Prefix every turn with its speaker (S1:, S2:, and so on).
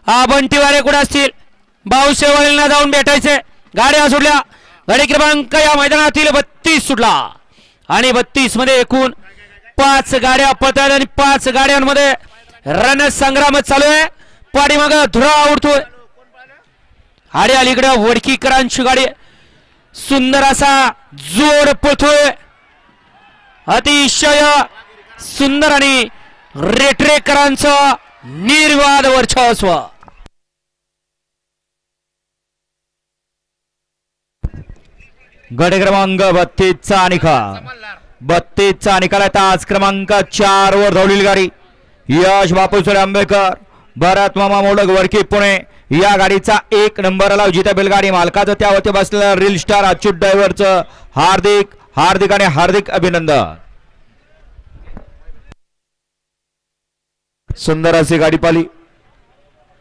S1: बंटीवारे कुठे असतील भाऊ शेवाळींना जाऊन भेटायचे गाड्या सुटल्या गाडी क्रमांक या मैदानातील 32 सुटला आणि 32 मध्ये एकूण 5 गाड्या पळतात आणि 5 गाड्यांमध्ये रणसंग्राम चालू आहे पाठीमाग धुरा उडतोय आणि अलीकडे वडकीकरांची गाडी सुंदर असा जोड पळतोय अतिशय सुंदर आणि रेटरेकरांचं निर्वाद वर्चस्व
S2: गट क्रमांक 32 चा निकाल 32 चा निकाल आहे आज क्रमांक 4 वर धावलेली गाडी यश बापूसोडे आंबेकर भरत मामा मोडक वडकी पुणे या गाडीचा 1 नंबरला जिथे बैलगाडी मालकाचं त्यावरती बसलेलं रील स्टार अच्युत ड्रायव्हरचं हार्दिक हार्दिक आणि हार्दिक अभिनंदन. सुंदर अशी गाडी पाली